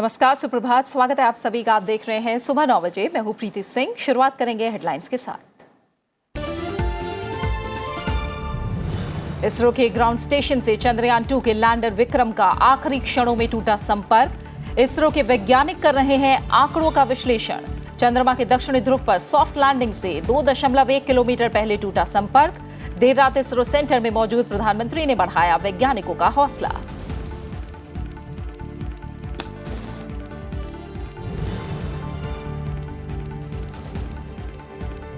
नमस्कार, सुप्रभात। स्वागत है आप सभी का। आप देख रहे हैं सुबह 9 बजे। मैं हूं प्रीति सिंह। शुरुआत करेंगे हेडलाइंस के साथ। इसरो के ग्राउंड स्टेशन से चंद्रयान 2 के लैंडर विक्रम का आखिरी क्षणों में टूटा संपर्क। इसरो के वैज्ञानिक कर रहे हैं आंकड़ों का विश्लेषण। चंद्रमा के दक्षिणी ध्रुव पर सॉफ्ट लैंडिंग से 2.1 किलोमीटर पहले टूटा संपर्क। देर रात इसरो सेंटर में मौजूद प्रधानमंत्री ने बढ़ाया वैज्ञानिकों का हौसला।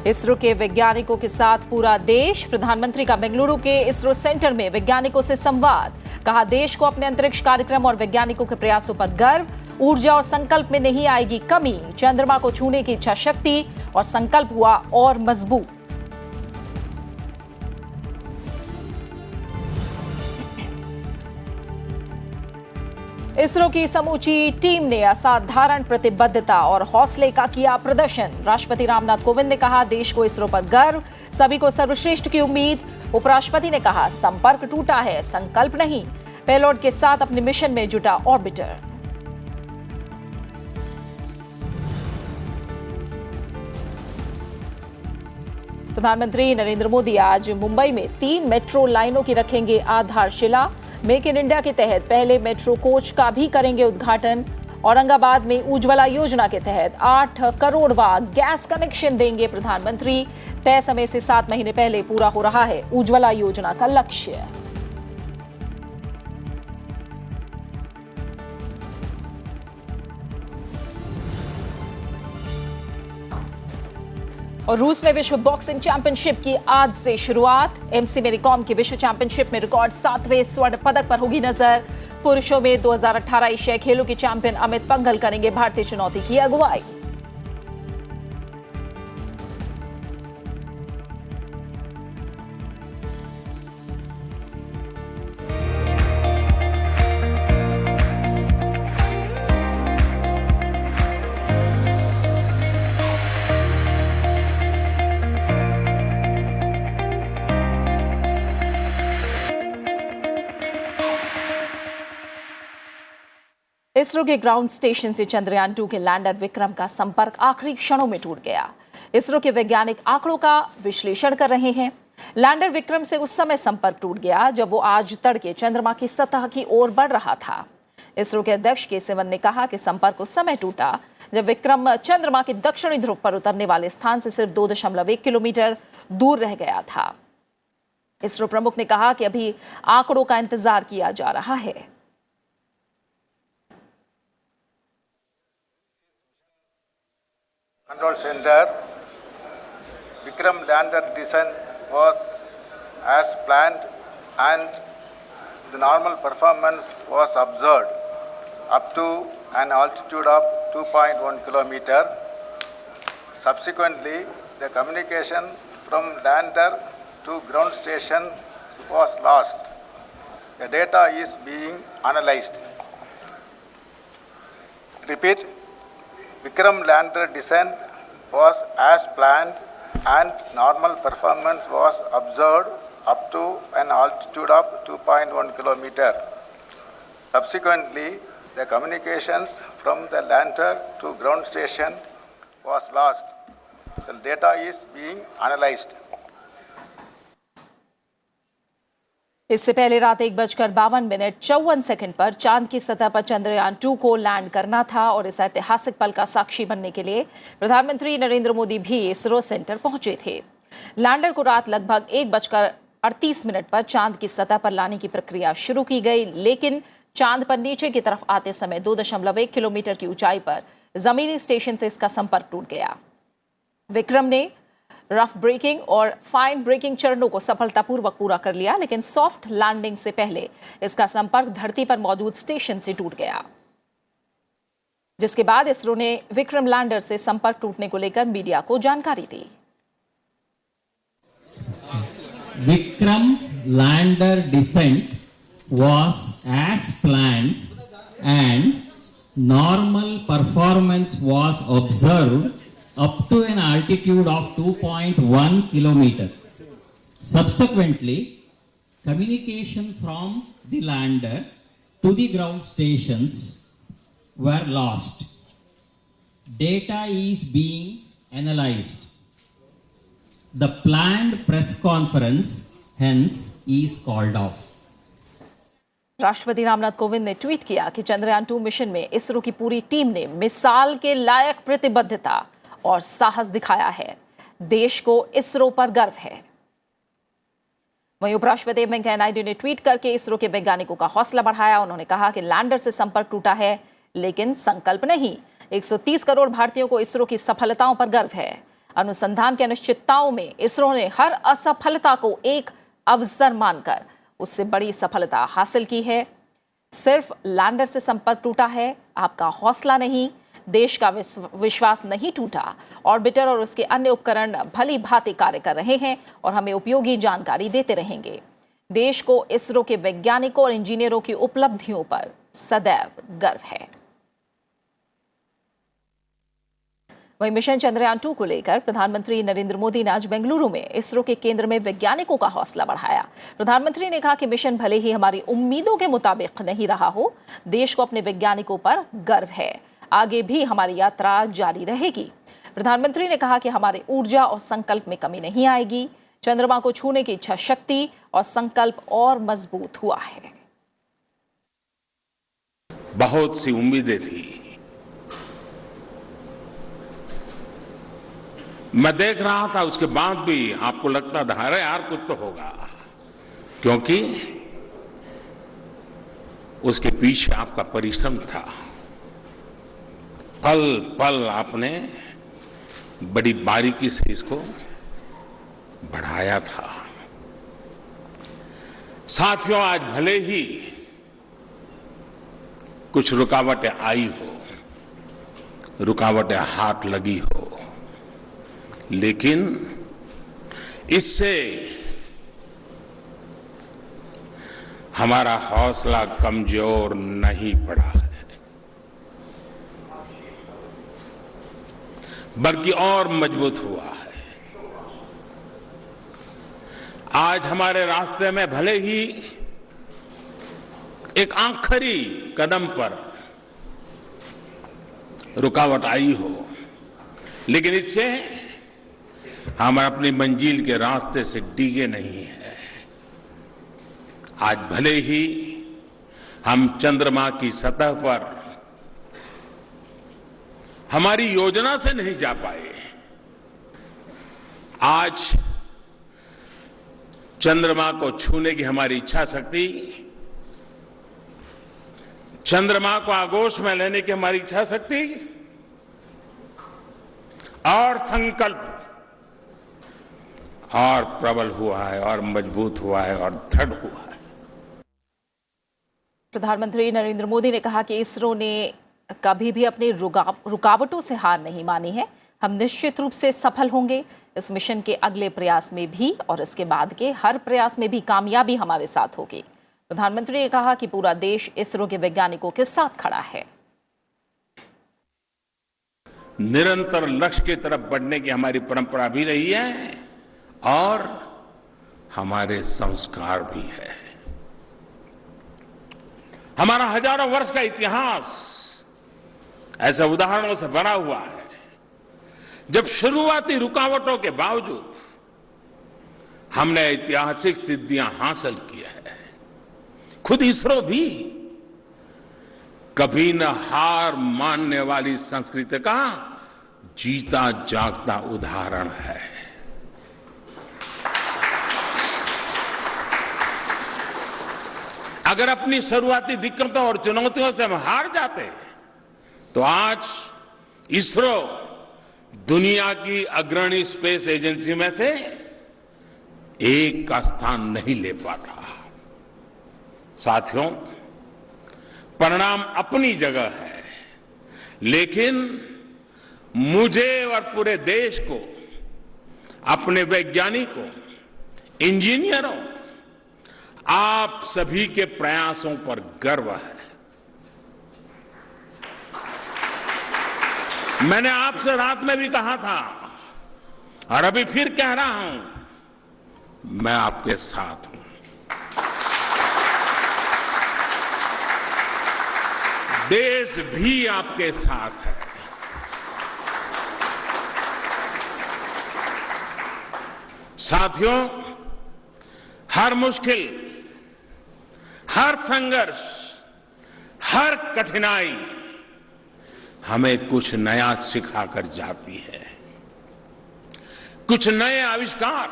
इसरो के वैज्ञानिकों के साथ पूरा देश। प्रधानमंत्री का बेंगलुरु के इसरो सेंटर में वैज्ञानिकों से संवाद। कहा, देश को अपने अंतरिक्ष कार्यक्रम और वैज्ञानिकों के प्रयासों पर गर्व। ऊर्जा और संकल्प में नहीं आएगी कमी। चंद्रमा को छूने की इच्छा शक्ति और संकल्प हुआ और मजबूत। इसरो की समूची टीम ने असाधारण प्रतिबद्धता और हौसले का किया प्रदर्शन। राष्ट्रपति रामनाथ कोविंद ने कहा, देश को इसरो पर गर्व, सभी को सर्वश्रेष्ठ की उम्मीद। उपराष्ट्रपति ने कहा, संपर्क टूटा है, संकल्प नहीं। पेलोड के साथ अपने मिशन में जुटा ऑर्बिटर। प्रधानमंत्री नरेंद्र मोदी आज मुंबई में 3 मेट्रो लाइनों की रखेंगे आधारशिला। मेक इन इंडिया के तहत पहले मेट्रो कोच का भी करेंगे उद्घाटन। औरंगाबाद में उज्ज्वला योजना के तहत 8 करोड़वा गैस कनेक्शन देंगे प्रधानमंत्री। तय समय से 7 महीने पहले पूरा हो रहा है उज्ज्वला योजना का लक्ष्य। और रूस में विश्व बॉक्सिंग चैंपियनशिप की आज से शुरुआत। एमसी मेरी कॉम की विश्व चैंपियनशिप में रिकॉर्ड 7वें स्वर्ण पदक पर होगी नजर। पुरुषों में 2018 एशियाई खेलों के चैंपियन अमित पंघल करेंगे भारतीय चुनौती की अगुवाई। इसरो के ग्राउंड स्टेशन से चंद्रयान 2 के लैंडर विक्रम का संपर्क आखिरी क्षणों में टूट गया। इसरो के वैज्ञानिक आंकड़ों का विश्लेषण कर रहे हैं। लैंडर विक्रम से उस समय संपर्क टूट गया जब वो आज तड़के चंद्रमा की सतह की ओर बढ़ रहा था। इसरो के अध्यक्ष के सिवन ने कहा कि संपर्क उस समय टूटा जब विक्रम चंद्रमा के दक्षिणी ध्रुव पर उतरने वाले स्थान से सिर्फ 2.1 किलोमीटर दूर रह गया था। इसरो प्रमुख ने कहा कि अभी आंकड़ों का इंतजार किया जा रहा है। Control Center, Vikram lander descent was as planned and the normal performance was observed up to an altitude of 2.1 kilometer. Subsequently, the communication from lander to ground station was lost. The data is being analyzed. Repeat. Vikram lander descent was as planned and normal performance was observed up to an altitude of 2.1 kilometer. Subsequently, the communications from the lander to ground station was lost. The data is being analyzed. इससे पहले रात 1:52 पर चांद की सतह पर चंद्रयान 2 को land करना था और इस ऐतिहासिक पल का साक्षी बनने के लिए प्रधानमंत्री नरेंद्र मोदी भी इसरो सेंटर पहुंचे थे। लैंडर को रात लगभग 1:38 पर चांद की सतह पर लाने की प्रक्रिया शुरू की गई, लेकिन चांद पर नीचे की तरफ आते समय 2.1 किलोमीटर की ऊंचाई पर जमीनी स्टेशन से इसका संपर्क टूट गया। विक्रम ने रफ ब्रेकिंग और फाइन ब्रेकिंग चरणों को सफलतापूर्वक पूरा कर लिया, लेकिन सॉफ्ट लैंडिंग से पहले इसका संपर्क धरती पर मौजूद स्टेशन से टूट गया, जिसके बाद इसरो ने विक्रम लैंडर से संपर्क टूटने को लेकर मीडिया को जानकारी दी। Vikram lander descent was as planned and normal performance was observed up to an altitude of 2.1 kilometer. Subsequently, communication from the lander to the ground stations were lost. Data is being analyzed. The planned press conference hence is called off. राष्ट्रपति रामनाथ कोविंद ने tweet किया कि Chandrayaan 2 mission में इसरो की पूरी team ने मिसाल के लायक प्रतिबद्धता और साहस दिखाया है। देश को इसरो पर गर्व है। वहीं उपराष्ट्रपति वेंकैया नायडू ने ट्वीट करके इसरो के वैज्ञानिकों का हौसला बढ़ाया। उन्होंने कहा कि लैंडर से संपर्क टूटा है, लेकिन संकल्प नहीं। 130 करोड़ भारतीयों को इसरो की सफलताओं पर गर्व है। अनुसंधान की अनिश्चितताओं में इसरो ने हर असफलता को एक अवसर मानकर उससे बड़ी सफलता हासिल की है। सिर्फ लैंडर से संपर्क टूटा है, आपका हौसला नहीं। देश का विश्वास नहीं टूटा। ऑर्बिटर और उसके अन्य उपकरण भली भांति कार्य कर रहे हैं और हमें उपयोगी जानकारी देते रहेंगे। देश को इसरो के वैज्ञानिकों और इंजीनियरों की उपलब्धियों पर सदैव गर्व है। वहीं मिशन चंद्रयान 2 को लेकर प्रधानमंत्री नरेंद्र मोदी ने आज बेंगलुरु में इसरो के केंद्र में वैज्ञानिकों का हौसला बढ़ाया। प्रधानमंत्री ने कहा कि मिशन भले ही हमारी उम्मीदों के मुताबिक नहीं रहा हो, देश को अपने वैज्ञानिकों पर गर्व है। आगे भी हमारी यात्रा जारी रहेगी। प्रधानमंत्री ने कहा कि हमारी ऊर्जा और संकल्प में कमी नहीं आएगी। चंद्रमा को छूने की इच्छा शक्ति और संकल्प और मजबूत हुआ है। बहुत सी उम्मीदें थी। मैं देख रहा था, उसके बाद भी आपको लगता था अरे यार कुछ तो होगा, क्योंकि उसके पीछे आपका परिश्रम था। पल पल आपने बड़ी बारीकी से इसको बढ़ाया था। साथियों, आज भले ही कुछ रुकावटें आई हो, रुकावटें हाथ लगी हो, लेकिन इससे हमारा हौसला कमजोर नहीं पड़ा है, बल्कि और मजबूत हुआ है। आज हमारे रास्ते में भले ही एक आखिरी कदम पर रुकावट आई हो, लेकिन इससे हम अपनी मंजिल के रास्ते से डिगे नहीं हैं। आज भले ही हम चंद्रमा की सतह पर हमारी योजना से नहीं जा पाए, आज चंद्रमा को छूने की हमारी इच्छा शक्ति, चंद्रमा को आगोश में लेने की हमारी इच्छा शक्ति और संकल्प और प्रबल हुआ है, और मजबूत हुआ है, और दृढ़ हुआ है। प्रधानमंत्री नरेंद्र मोदी ने कहा कि इसरो ने कभी भी अपनी रुकावटों से हार नहीं मानी है। हम निश्चित रूप से सफल होंगे। इस मिशन के अगले प्रयास में भी और इसके बाद के हर प्रयास में भी कामयाबी हमारे साथ होगी। प्रधानमंत्री ने कहा कि पूरा देश इसरो के वैज्ञानिकों के साथ खड़ा है। निरंतर लक्ष्य की तरफ बढ़ने की हमारी परंपरा भी रही है और हमारे संस्कार भी है। हमारा हजारों वर्ष का इतिहास ऐसे उदाहरणों से भरा हुआ है, जब शुरुआती रुकावटों के बावजूद हमने ऐतिहासिक सिद्धियां हासिल की है। खुद इसरो भी कभी न हार मानने वाली संस्कृति का जीता जागता उदाहरण है। अगर अपनी शुरुआती दिक्कतों और चुनौतियों से हम हार जाते तो आज इसरो दुनिया की अग्रणी स्पेस एजेंसी में से एक का स्थान नहीं ले पाता। साथियों, परिणाम अपनी जगह है, लेकिन मुझे और पूरे देश को, अपने वैज्ञानिकों, इंजीनियरों, आप सभी के प्रयासों पर गर्व है। मैंने आपसे रात में भी कहा था और अभी फिर कह रहा हूं, मैं आपके साथ हूं। देश भी आपके साथ है। साथियों, हर मुश्किल, हर संघर्ष, हर कठिनाई हमें कुछ नया सिखाकर जाती है। कुछ नए आविष्कार,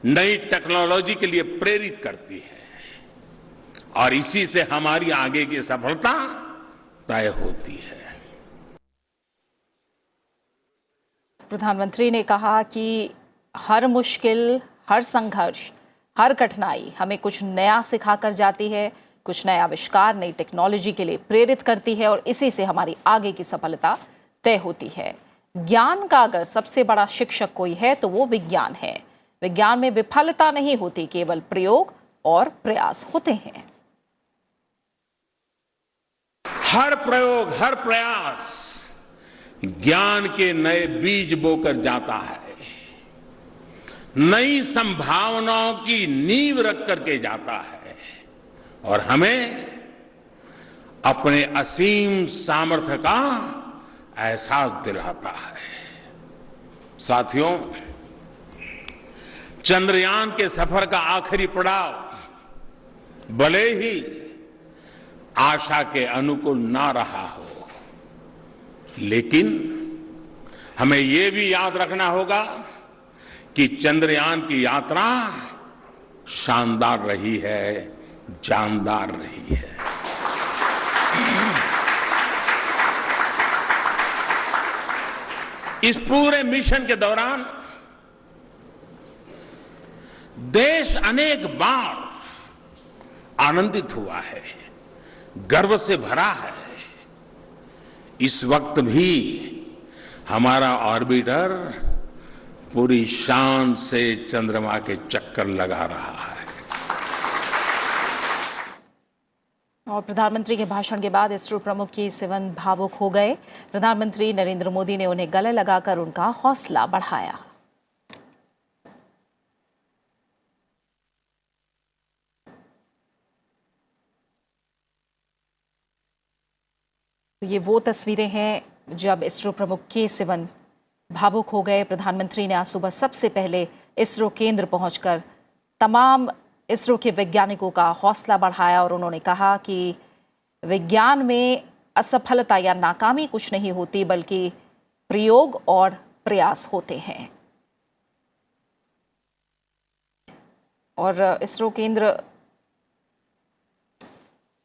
नई टेक्नोलॉजी के लिए प्रेरित करती है और इसी से हमारी आगे की सफलता तय होती है। प्रधानमंत्री ने कहा कि हर मुश्किल, हर संघर्ष, हर कठिनाई हमें कुछ नया सिखाकर जाती है, कुछ नया आविष्कार, नई टेक्नोलॉजी के लिए प्रेरित करती है और इसी से हमारी आगे की सफलता तय होती है। ज्ञान का अगर सबसे बड़ा शिक्षक कोई है तो वो विज्ञान है। विज्ञान में विफलता नहीं होती, केवल प्रयोग और प्रयास होते हैं। हर प्रयोग, हर प्रयास ज्ञान के नए बीज बोकर जाता है, नई संभावनाओं की नींव रख करके जाता है और हमें अपने असीम सामर्थ्य का एहसास दिलाता है। साथियों, चंद्रयान के सफर का आखिरी पड़ाव भले ही आशा के अनुकूल ना रहा हो, लेकिन हमें यह भी याद रखना होगा कि चंद्रयान की यात्रा शानदार रही है, जानदार रही है। इस पूरे मिशन के दौरान देश अनेक बार आनंदित हुआ है, गर्व से भरा है। इस वक्त भी हमारा ऑर्बिटर पूरी शान से चंद्रमा के चक्कर लगा रहा है। और प्रधानमंत्री के भाषण के बाद इसरो प्रमुख के.सिवन भावुक हो गए। प्रधानमंत्री नरेंद्र मोदी ने उन्हें गले लगाकर उनका हौसला बढ़ाया। ये वो तस्वीरें हैं जब इसरो प्रमुख के.सिवन भावुक हो गए। प्रधानमंत्री ने आज सुबह सबसे पहले इसरो केंद्र पहुंचकर तमाम इसरो के वैज्ञानिकों का हौसला बढ़ाया और उन्होंने कहा कि विज्ञान में असफलता या नाकामी कुछ नहीं होती, बल्कि प्रयोग और प्रयास होते हैं। और इसरो केंद्र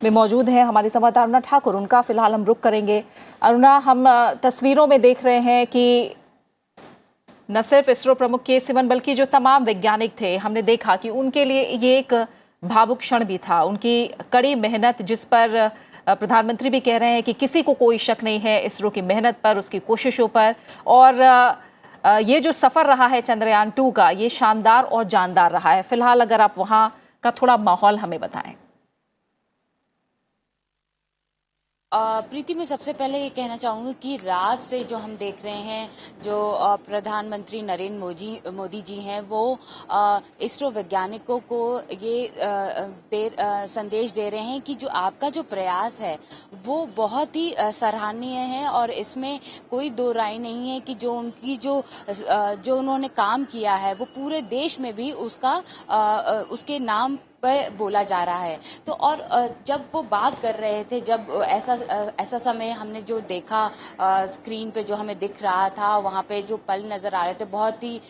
में मौजूद है हमारी संवाददाता अरुणा ठाकुर, उनका फिलहाल हम रुख करेंगे। अरुणा, हम तस्वीरों में देख रहे हैं कि न सिर्फ इसरो प्रमुख के.सिवन बल्कि जो तमाम वैज्ञानिक थे, हमने देखा कि उनके लिए ये एक भावुक क्षण भी था। उनकी कड़ी मेहनत, जिस पर प्रधानमंत्री भी कह रहे हैं कि किसी को कोई शक नहीं है इसरो की मेहनत पर, उसकी कोशिशों पर। और ये जो सफ़र रहा है चंद्रयान 2 का, ये शानदार और जानदार रहा है। फिलहाल अगर आप वहाँ का थोड़ा माहौल हमें बताएं। प्रीति, मैं सबसे पहले ये कहना चाहूँगी कि रात से जो हम देख रहे हैं, जो प्रधानमंत्री नरेंद्र मोदी जी हैं, वो इसरो वैज्ञानिकों को ये संदेश दे रहे हैं कि जो आपका जो प्रयास है वो बहुत ही सराहनीय है और इसमें कोई दो राय नहीं है कि जो उनकी जो उन्होंने काम किया है वो पूरे देश में भी उसके नाम पर बोला जा रहा है। तो और जब वो बात कर रहे थे, जब ऐसा समय हमने जो देखा स्क्रीन पे, जो हमें दिख रहा था, वहाँ पे जो पल नजर आ रहे थे, बहुत ही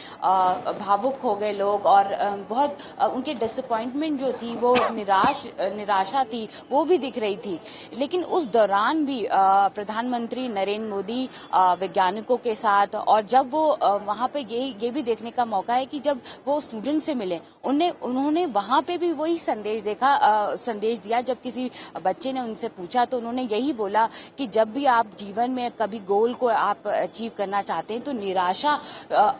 भावुक हो गए लोग और बहुत उनके डिसअपॉइंटमेंट जो थी, वो निराशा थी, वो भी दिख रही थी। लेकिन उस दौरान भी प्रधानमंत्री नरेंद्र मोदी वैज्ञानिकों के साथ, और जब वो वहाँ पे ये भी देखने का मौका है कि जब वो स्टूडेंट से मिले, उन्होंने वहाँ पे भी वही संदेश दिया। जब किसी बच्चे ने उनसे पूछा तो उन्होंने यही बोला कि जब भी आप जीवन में कभी गोल को आप अचीव करना चाहते हैं तो निराशा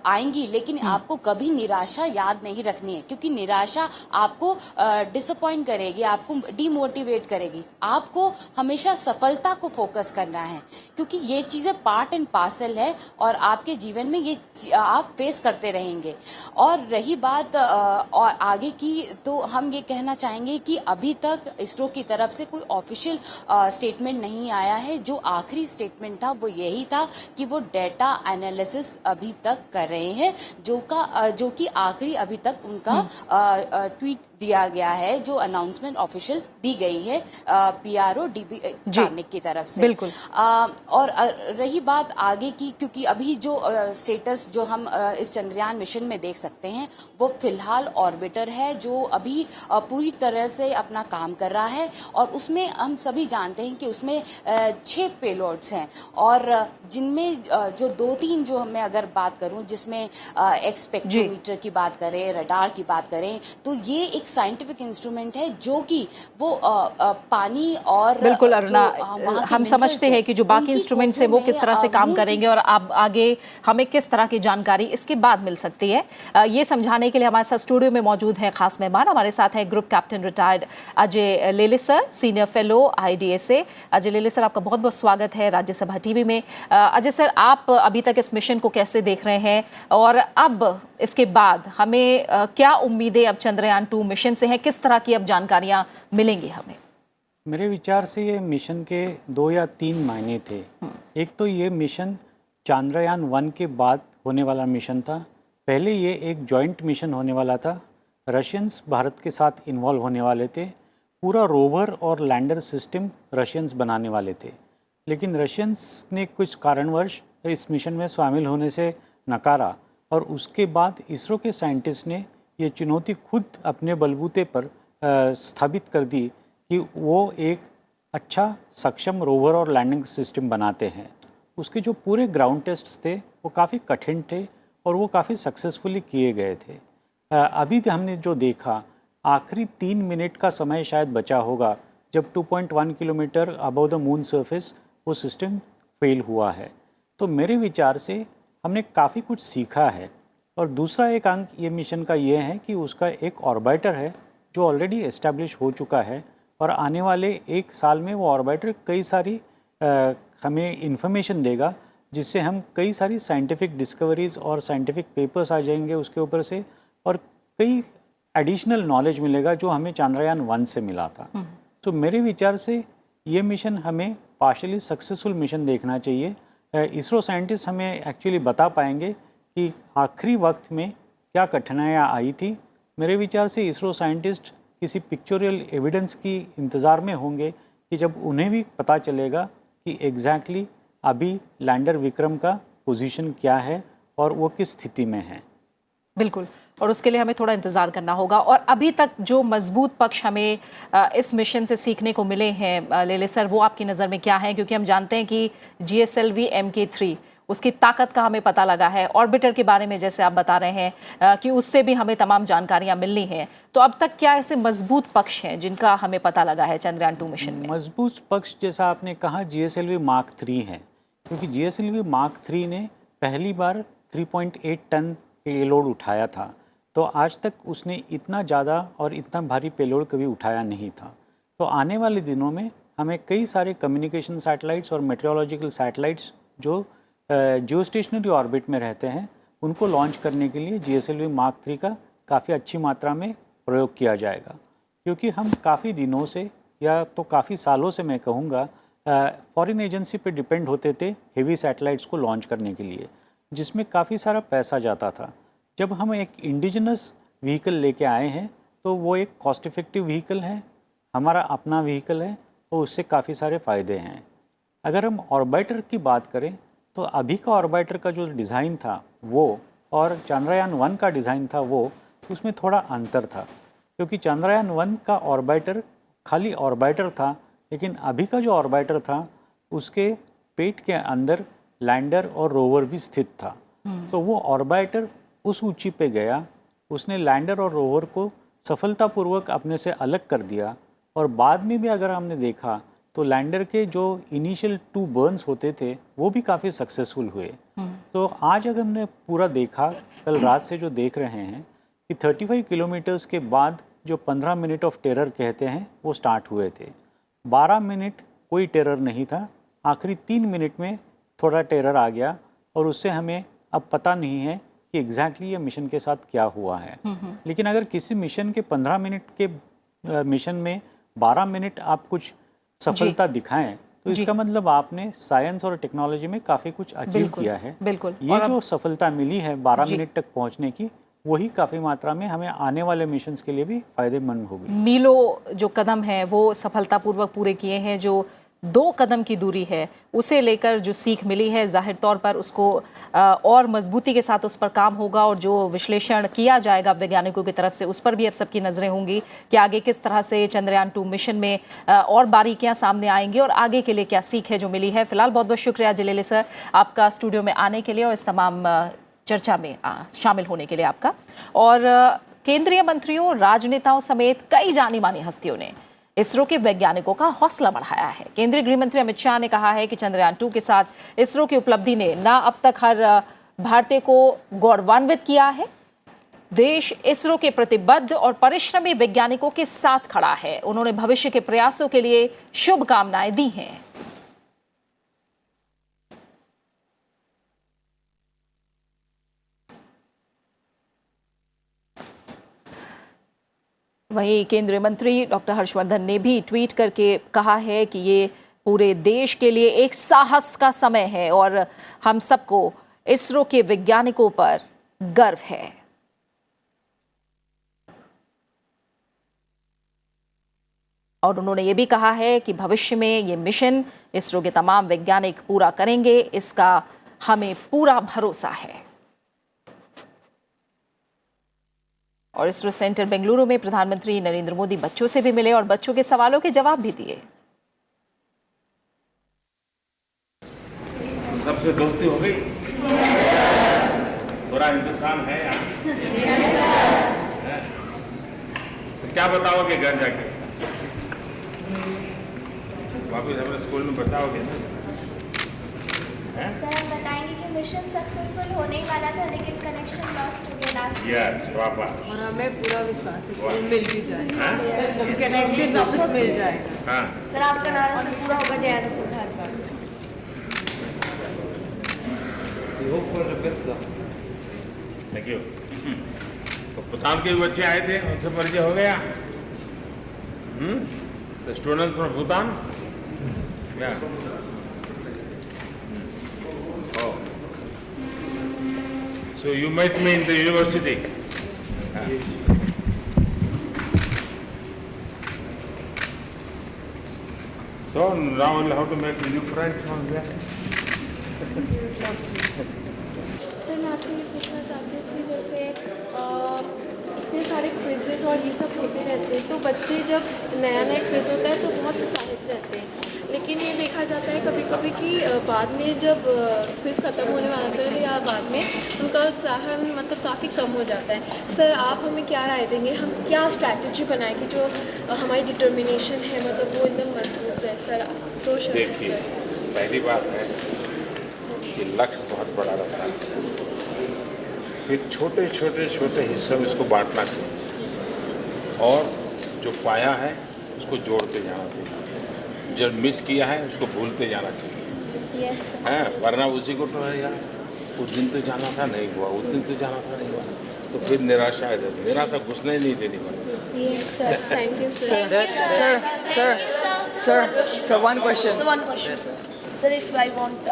आएंगी, लेकिन आपको कभी निराशा याद नहीं रखनी है, क्योंकि निराशा आपको डिसअपॉइंट करेगी, आपको डिमोटिवेट करेगी। आपको हमेशा सफलता को फोकस करना है, क्योंकि ये चीजें पार्ट एंड पार्सल है और आपके जीवन में ये आप फेस करते रहेंगे। और रही बात और आगे की, तो हम ये कहना चाहेंगे कि अभी तक इसरो की तरफ से कोई ऑफिशियल स्टेटमेंट नहीं आया है। जो आखिरी स्टेटमेंट था वो यही था कि वो डेटा एनालिसिस अभी तक कर रहे हैं, जो कि आखिरी अभी तक उनका ट्वीट दिया गया है, जो अनाउंसमेंट ऑफिशियल दी गई है PRO DB कार्निक की तरफ से। बिल्कुल। और रही बात आगे की, क्योंकि अभी जो स्टेटस जो हम इस चंद्रयान मिशन में देख सकते हैं वो फिलहाल ऑर्बिटर है, जो अभी पूरी तरह से अपना काम कर रहा है, और उसमें हम सभी जानते हैं कि उसमें 6 पेलोड्स हैं, और जिनमें जो 2-3 जो मैं अगर बात करूं, जिसमें एक्सपेक्ट्रोमीटर की बात करें, रडार की बात करें, तो ये एक साइंटिफिक इंस्ट्रूमेंट है जो कि वो पानी और बिल्कुल अरुणा, वहाँ के हम समझते हैं कि जो बाकी इंस्ट्रूमेंट्स हैं वो किस तरह से काम करेंगे और अब आगे हमें किस तरह की जानकारी इसके बाद मिल सकती है, ये समझाने के लिए हमारे साथ स्टूडियो में मौजूद हैं खास मेहमान। हमारे साथ है ग्रुप कैप्टन रिटायर्ड अजय लेले sir, senior fellow IDSA। Ajay लेले सर, आपका बहुत बहुत स्वागत है राज्यसभा टीवी में। अजय सर, आप अभी तक इस मिशन को कैसे देख रहे हैं और अब इसके बाद हमें क्या उम्मीदें अब चंद्रयान 2 मिशन से हैं, किस तरह की अब जानकारियां मिलेंगी हमें? मेरे विचार से ये मिशन के 2 या 3 मायने थे। एक तो ये मिशन चंद्रयान 1 के बाद होने वाला मिशन था। पहले ये एक जॉइंट मिशन होने वाला था, रशियंस भारत के साथ इन्वॉल्व होने वाले थे, पूरा रोवर और लैंडर सिस्टम रशियंस बनाने वाले थे। लेकिन रशियंस ने कुछ कारणवश इस मिशन में शामिल होने से नकारा, और उसके बाद इसरो के साइंटिस्ट ने ये चुनौती खुद अपने बलबूते पर स्थापित कर दी कि वो एक अच्छा सक्षम रोवर और लैंडिंग सिस्टम बनाते हैं। उसके जो पूरे ग्राउंड टेस्ट्स थे वो काफ़ी कठिन थे और वो काफ़ी सक्सेसफुली किए गए थे। अभी हमने जो देखा, आखिरी 3 मिनट का समय शायद बचा होगा जब 2.1 kilometre above the moon surface वो सिस्टम फेल हुआ है। तो मेरे विचार से हमने काफ़ी कुछ सीखा है। और दूसरा एक अंक ये मिशन का ये है कि उसका एक ऑर्बिटर है जो ऑलरेडी एस्टेब्लिश हो चुका है, और आने वाले 1 साल में वो ऑर्बिटर कई सारी हमें इन्फॉर्मेशन देगा, जिससे हम कई सारी साइंटिफिक डिस्कवरीज और साइंटिफिक पेपर्स आ जाएंगे उसके ऊपर से, और कई एडिशनल नॉलेज मिलेगा जो हमें चंद्रयान 1 से मिला था। तो मेरे विचार से ये मिशन हमें पार्शली सक्सेसफुल मिशन देखना चाहिए। इसरो साइंटिस्ट हमें एक्चुअली बता पाएंगे कि आखिरी वक्त में क्या कठिनाइयाँ आई थी। मेरे विचार से इसरो साइंटिस्ट किसी पिक्चोरियल एविडेंस की इंतज़ार में होंगे कि जब उन्हें भी पता चलेगा कि एग्जैक्टली अभी लैंडर विक्रम का पोजीशन क्या है और वो किस स्थिति में है। बिल्कुल, और उसके लिए हमें थोड़ा इंतज़ार करना होगा। और अभी तक जो मजबूत पक्ष हमें इस मिशन से सीखने को मिले हैं लेले सर, वो आपकी नज़र में क्या है? क्योंकि हम जानते हैं कि GSLV Mk3 उसकी ताकत का हमें पता लगा है, ऑर्बिटर के बारे में जैसे आप बता रहे हैं कि उससे भी हमें तमाम जानकारियां मिलनी हैं। तो अब तक क्या ऐसे मजबूत पक्ष हैं जिनका हमें पता लगा है चंद्रयान 2 मिशन में? मजबूत पक्ष जैसा आपने कहा GSLV Mark 3 है, क्योंकि GSLV Mark 3 ने पहली बार 3.8 टन पेलोड उठाया था। तो आज तक उसने इतना ज़्यादा और इतना भारी पेलोड कभी उठाया नहीं था। तो आने वाले दिनों में हमें कई सारे कम्युनिकेशन सैटेलाइट्स और मेट्रोलॉजिकल सैटेलाइट्स जो जियो स्टेशनरी ऑर्बिट में रहते हैं उनको लॉन्च करने के लिए GSLV Mark 3 का काफ़ी अच्छी मात्रा में प्रयोग किया जाएगा। क्योंकि हम काफ़ी दिनों से या तो काफ़ी सालों से मैं कहूँगा फॉरेन एजेंसी पे डिपेंड होते थे हेवी सैटेलाइट्स को लॉन्च करने के लिए, जिसमें काफ़ी सारा पैसा जाता था। जब हम एक इंडिजिनस व्हीकल लेके आए हैं तो वो एक कॉस्ट इफ़ेक्टिव व्हीकल है, हमारा अपना व्हीकल है, और उससे काफ़ी सारे फ़ायदे हैं। अगर हम ऑर्बिटर की बात करें तो अभी का ऑर्बिटर का जो डिज़ाइन था वो और चंद्रयान 1 का डिज़ाइन था वो, उसमें थोड़ा अंतर था। क्योंकि चंद्रयान 1 का ऑर्बिटर खाली ऑर्बिटर था, लेकिन अभी का जो ऑर्बिटर था उसके पेट के अंदर लैंडर और रोवर भी स्थित था। तो वो ऑर्बिटर उस ऊंचाई पे गया, उसने लैंडर और रोवर को सफलतापूर्वक अपने से अलग कर दिया, और बाद में भी अगर हमने देखा तो लैंडर के जो इनिशियल 2 बर्न्स होते थे वो भी काफ़ी सक्सेसफुल हुए। तो आज अगर हमने पूरा देखा, कल रात से जो देख रहे हैं कि 35 किलोमीटर्स के बाद जो 15 मिनट ऑफ टेरर कहते हैं वो स्टार्ट हुए थे। 12 मिनट कोई टेरर नहीं था, आखिरी 3 मिनट में थोड़ा टेरर आ गया, और उससे हमें अब पता नहीं है कि एग्जैक्टली ये मिशन के साथ क्या हुआ है। लेकिन अगर किसी मिशन के 15 मिनट के मिशन में 12 मिनट आप कुछ सफलता दिखाएं तो इसका मतलब आपने साइंस और टेक्नोलॉजी में काफ़ी कुछ अचीव किया है। बिल्कुल। ये जो सफलता मिली है 12 मिनट तक पहुंचने की, वही काफ़ी मात्रा में हमें आने वाले मिशंस के लिए भी फायदेमंद होगी। मीलों जो कदम है वो सफलतापूर्वक पूरे किए हैं। जो 2 कदम की दूरी है उसे लेकर जो सीख मिली है, जाहिर तौर पर उसको और मजबूती के साथ उस पर काम होगा और जो विश्लेषण किया जाएगा वैज्ञानिकों की तरफ से उस पर भी अब सबकी नज़रें होंगी कि आगे किस तरह से चंद्रयान 2 मिशन में और बारीकियां सामने आएंगी और आगे के लिए क्या सीख है जो मिली है। फिलहाल बहुत बहुत शुक्रिया जलेले सर आपका स्टूडियो में आने के लिए और इस तमाम चर्चा में शामिल होने के लिए आपका। और केंद्रीय मंत्रियों, राजनेताओं समेत कई जानी मानी हस्तियों ने इसरो के वैज्ञानिकों का हौसला बढ़ाया है। केंद्रीय गृह मंत्री अमित शाह ने कहा है कि चंद्रयान 2 के साथ इसरो की उपलब्धि ने न अब तक हर भारतीय को गौरवान्वित किया है, देश इसरो के प्रतिबद्ध और परिश्रमी वैज्ञानिकों के साथ खड़ा है। उन्होंने भविष्य के प्रयासों के लिए शुभकामनाएं दी हैं। वहीं केंद्रीय मंत्री डॉक्टर हर्षवर्धन ने भी ट्वीट करके कहा है कि ये पूरे देश के लिए एक साहस का समय है और हम सबको इसरो के वैज्ञानिकों पर गर्व है। और उन्होंने ये भी कहा है कि भविष्य में ये मिशन इसरो के तमाम वैज्ञानिक पूरा करेंगे, इसका हमें पूरा भरोसा है। और इसरो सेंटर बेंगलुरु में प्रधानमंत्री नरेंद्र मोदी बच्चों से भी मिले और बच्चों के सवालों के जवाब भी दिए। सबसे दोस्ती हो गई, पूरा हिंदुस्तान है यहाँ। तो क्या बताओगे घर जाके? वापिस अपने स्कूल में बताओगे? सर हम बताएंगे कि मिशन सक्सेसफुल होने ही वाला था लेकिन कनेक्शन लॉस्ट हो गया लास्ट। यस, वापस। और हमें पूरा विश्वास है कि वो मिल भी जाएगा, कनेक्शन वापस मिल जाएगा। हाँ, सर आपका नारा सर पूरा होगा जय अनुसंधान का। Thank you. तो भूटान के भी बच्चे आए थे, उनसे परिचय हो गया। Student from Bhutan. So you met me in the university. So now we'll have to make new friends from there. Sir मैं आपसे ये पूछना चाहती थी, जैसे इतने सारे क्विजेस और ये सब होते रहते हैं तो बच्चे जब नया नया क्विज होता है तो बहुत उत्साहित रहते हैं, लेकिन ये देखा जाता है कभी कभी कि बाद में जब क्विज ख़त्म होने वाला होता है या बाद में उनका उत्साह मतलब काफ़ी कम हो जाता है। सर आप हमें क्या राय देंगे, हम क्या स्ट्रैटेजी बनाएं कि जो हमारी डिटर्मिनेशन है मतलब वो एकदम मजबूत रहे? सर तो देखिए, पहली बात है कि लक्ष्य बहुत बड़ा रहता है, फिर छोटे छोटे छोटे हिस्सों में इसको बांटना चाहिए और जो पाया है उसको जोड़ते जाना चाहिए, जो मिस किया है उसको भूलते जाना चाहिए। हाँ, वरना उसी को तो है यार, उस दिन तो जाना था नहीं हुआ, उस दिन तो जाना था नहीं हुआ, तो फिर निराशा है, निराशा घुसने ही नहीं देनी पड़ती। Sir, one question. So one question. Sir, if I want,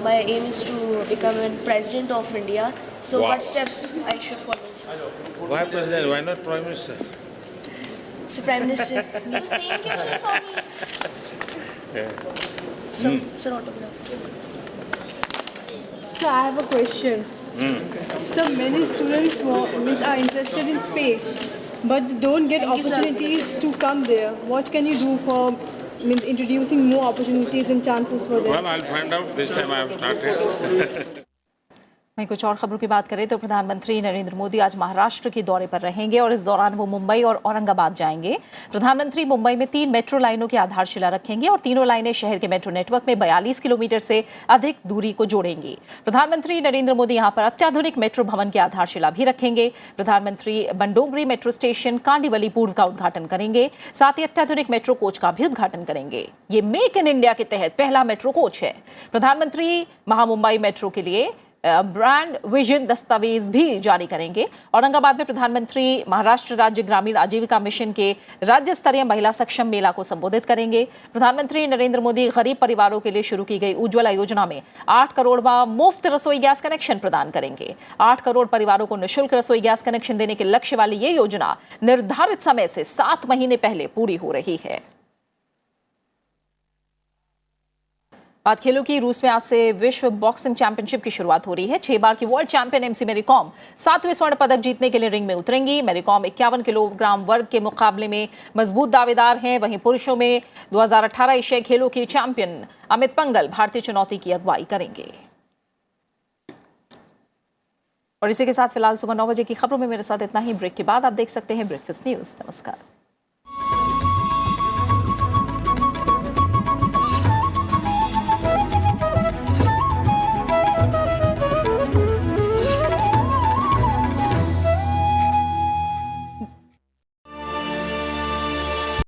my aim is to become a president of India. So Wow. what steps I should follow? Why president? Why not prime minister? So prime minister. So what about? So I have a question. So many students are interested in space, but they don't get opportunities to come there. What can you do for introducing more opportunities and chances for them? Well, I'll find out. This time I have started. वहीं कुछ और खबरों की बात करें तो प्रधानमंत्री नरेंद्र मोदी आज महाराष्ट्र के दौरे पर रहेंगे और इस दौरान वो मुंबई और औरंगाबाद जाएंगे। प्रधानमंत्री मुंबई में 3 मेट्रो लाइनों की आधारशिला रखेंगे और तीनों लाइनें शहर के मेट्रो नेटवर्क में 42 किलोमीटर से अधिक दूरी को जोड़ेंगी। प्रधानमंत्री नरेंद्र मोदी यहां पर अत्याधुनिक मेट्रो भवन की आधारशिला भी रखेंगे। प्रधानमंत्री बंडोगरी मेट्रो स्टेशन कांडीवली पूर्व का उद्घाटन करेंगे, साथ ही अत्याधुनिक मेट्रो कोच का भी उद्घाटन करेंगे। ये मेक इन इंडिया के तहत पहला मेट्रो कोच है। प्रधानमंत्री महामुंबई मेट्रो के लिए ब्रांड विजन दस्तावेज भी जारी करेंगे। औरंगाबाद में प्रधानमंत्री महाराष्ट्र राज्य ग्रामीण आजीविका मिशन के राज्य स्तरीय महिला सक्षम मेला को संबोधित करेंगे। प्रधानमंत्री नरेंद्र मोदी गरीब परिवारों के लिए शुरू की गई उज्ज्वला योजना में 8 करोड़वां मुफ्त रसोई गैस कनेक्शन प्रदान करेंगे। 8 करोड़ परिवारों को निःशुल्क रसोई गैस कनेक्शन देने के लक्ष्य वाली ये योजना निर्धारित समय से 7 महीने पहले पूरी हो रही है। बात खेलों की। रूस में आज से विश्व बॉक्सिंग चैंपियनशिप की शुरुआत हो रही है। 6 बार की world champion MC Mary Kom 7वें स्वर्ण पदक जीतने के लिए रिंग में उतरेंगी। मैरी कॉम 51 किलोग्राम वर्ग के मुकाबले में मजबूत दावेदार हैं। वहीं पुरुषों में 2018 एशियाई खेलों के चैंपियन अमित पंगल भारतीय चुनौती की अगुवाई करेंगे। और इसी के साथ फिलहाल सुबह 9 बजे की खबरों में मेरे साथ इतना ही। ब्रेक के बाद आप देख सकते हैं ब्रेकफास्ट न्यूज। नमस्कार।